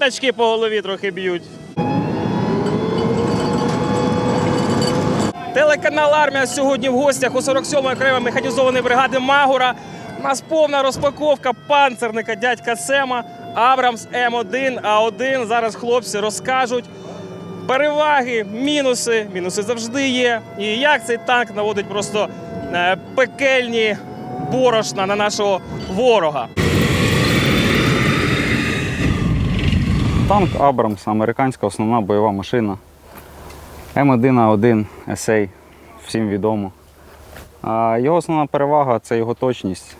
п'ятачки по голові трохи б'ють. Телеканал «Армія» сьогодні в гостях у 47-ї окремої механізованої бригади «Магура». У нас повна розпаковка панцерника дядька Сема Абрамс М1А1. Зараз хлопці розкажуть переваги, мінуси. Мінуси завжди є. І як цей танк наводить просто пекельні борошна на нашого ворога. Танк Абрамс, американська основна бойова машина. М1А1 SA, всім відомо. Його основна перевага – це його точність,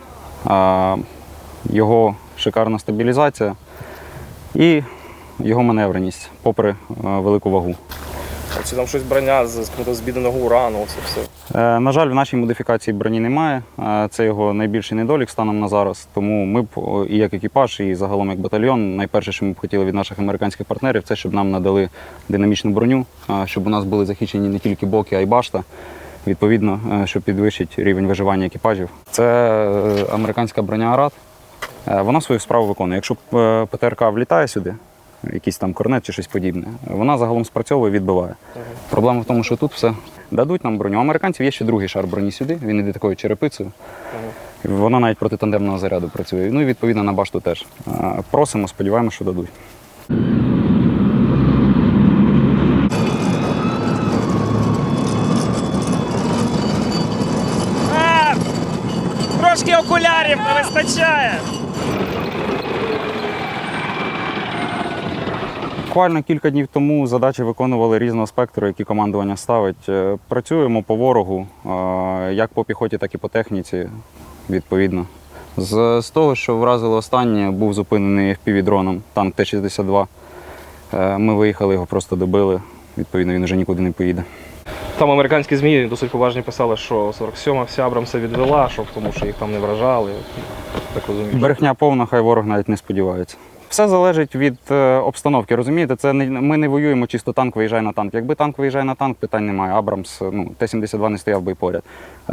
його шикарна стабілізація і його маневреність, попри велику вагу. Чи там щось броня з збіденого урану, це все? На жаль, в нашій модифікації броні немає. Це його найбільший недолік станом на зараз. Тому ми б і як екіпаж, і загалом як батальйон, найперше, що ми б хотіли від наших американських партнерів, це щоб нам надали динамічну броню, щоб у нас були захищені не тільки боки, а й башта. Відповідно, щоб підвищити рівень виживання екіпажів. Це американська броня «Арат». Вона свою справу виконує. Якщо ПТРК влітає сюди, якийсь там корнет чи щось подібне, вона загалом спрацьовує, відбиває. Проблема в тому, що тут все дадуть нам броню. У американців є ще другий шар броні сюди, він іде такою черепицею. Вона навіть проти тандемного заряду працює. Ну і відповідно на башту теж. Просимо, сподіваємося, що дадуть. Трошки окулярів не вистачає. Буквально кілька днів тому задачі виконували різного спектру, які командування ставить. Працюємо по ворогу, як по піхоті, так і по техніці, відповідно. З того, що вразило останнє, був зупинений FPV-дроном танк Т-62. Ми виїхали, його просто добили, відповідно, він вже нікуди не поїде. Там американські ЗМІ досить поважні писали, що 47-ма вся Абрамса відвела, тому що їх там не вражали. Так розумію. Брехня повна, хай ворог навіть не сподівається. Все залежить від обстановки, розумієте? Це ми не воюємо чисто танк виїжджає на танк. Якби танк виїжджає на танк, питань немає. Абрамс, Т-72 не стояв би і поряд.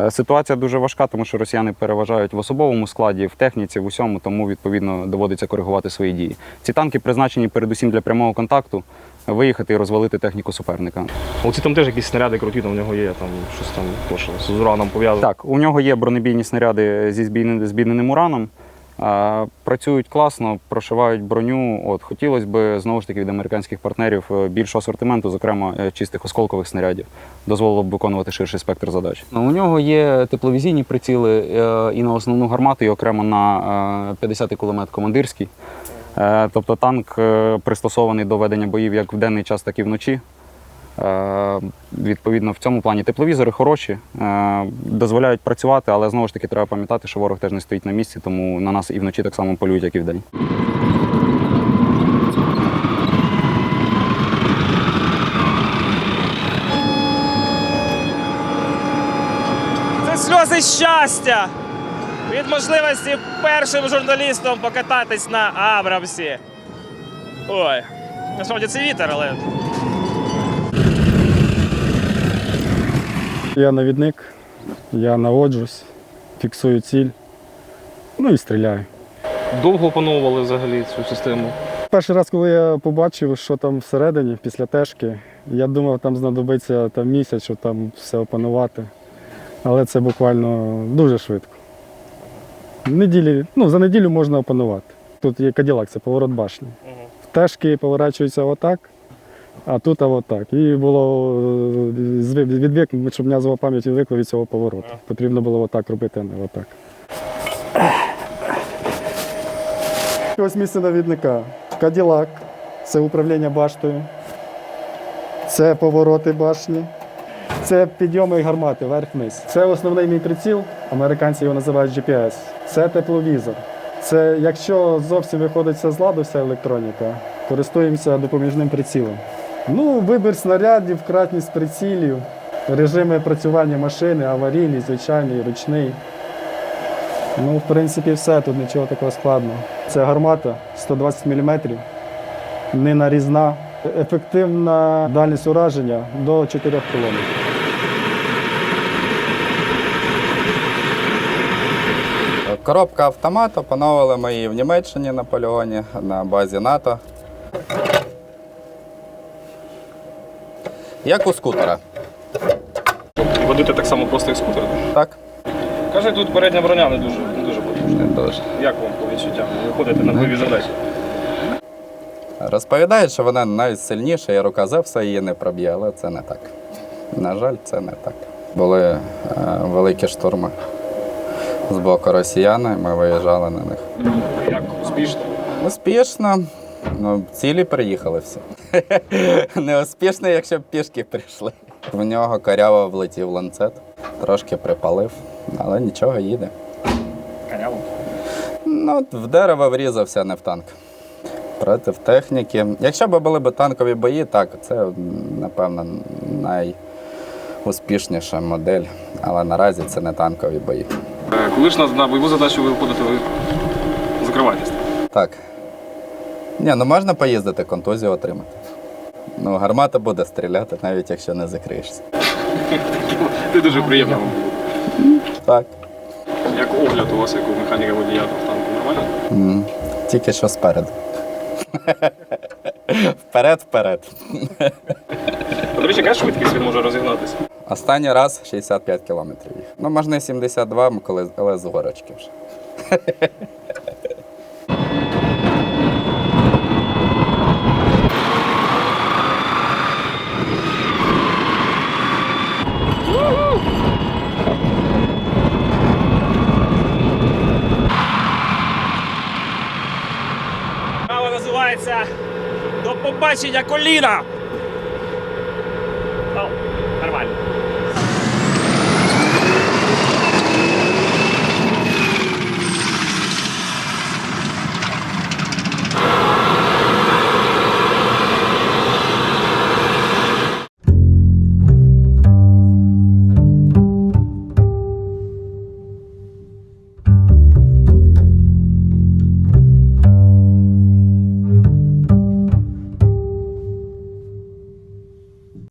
Ситуація дуже важка, тому що росіяни переважають в особовому складі, в техніці, в усьому, тому відповідно доводиться коригувати свої дії. Ці танки призначені передусім для прямого контакту, виїхати і розвалити техніку суперника. Оці там теж якісь снаряди круті, там в нього є, там щось там з ураном пов'язано. Так, у нього є бронебійні снаряди зі збідненим ураном. Працюють класно, прошивають броню. Хотілося б, знову ж таки, від американських партнерів більшого асортименту, зокрема чистих осколкових снарядів. Дозволило б виконувати ширший спектр задач. У нього є тепловізійні приціли і на основну гармату, і окремо на 50-й кулемет командирський. Тобто танк пристосований до ведення боїв як в денний час, так і вночі. Відповідно, в цьому плані тепловізори хороші, дозволяють працювати, але знову ж таки треба пам'ятати, що ворог теж не стоїть на місці, тому на нас і вночі так само полюють, як і вдень. Це сльози щастя від можливості першим журналістом покататись на Абрамсі. Ой, насправді це вітер, але... Я навідник, я наводжусь, фіксую ціль, ну і стріляю. Довго опановували взагалі цю систему? Перший раз, коли я побачив, що там всередині, після тежки, я думав, там знадобиться місяць, щоб там все опанувати. Але це буквально дуже швидко. За неділю можна опанувати. Тут є Каділак, це поворот башні. Тежки поворачуються отак. А тут отак. І було відвик, щоб м'язова пам'ять відвикла від цього повороту. Потрібно було отак робити, а не отак. Ось місце навідника. Каділак – це управління баштою. Це повороти башні. Це підйоми гармати вверх-вниз. Це основний мій приціл, американці його називають GPS. Це тепловізор. Це якщо зовсім виходить все з ладу, вся електроніка, користуємося допоміжним прицілом. Вибір снарядів, кратність прицілів, режими працювання машини, аварійний, звичайний, ручний. В принципі, все, тут нічого такого складного. Це гармата 120 мм, не нарізна, ефективна дальність ураження до 4 км. Коробка автомат, опановували ми її в Німеччині на полігоні, на базі НАТО. Як у скутера. Водити так само просто, як скутер. Так? Каже, тут передня броня не дуже потужна. Дуже. Як вам по відчуттям? Ви ходите на бойові задачі? Розповідають, що вона найсильніша, і рука Зевса її не проб'є, але це не так. На жаль, це не так. Були великі штурми з боку росіян, і ми виїжджали на них. Як успішно? Успішно. Ну, цілі приїхали всі. Неуспішно, якщо б пішки прийшли. В нього коряво влетів ланцет, трошки припалив, але нічого, їде. Коняво. Ну, в дерево врізався, не в танк. Проти техніки. Якщо б були б танкові бої, так, це, напевно, найуспішніша модель. Але наразі це не танкові бої. Коли ж на бойову задачу ви виходите, ви закриваєтесь? Так. Ні, ну можна поїздити, контузію отримати. Ну, гармата буде стріляти, навіть якщо не закриєшся. Це дуже приємно вам було. Так. Як огляд у вас, як у механіка водія в танку, нормально? Тільки що спереду. Вперед. До речі, яка швидкість він може розігнатися? Останній раз 65 кілометрів їх. Ну, можна і 72, але з горочки вже. Справа називається «До побачення, коліна». Ау.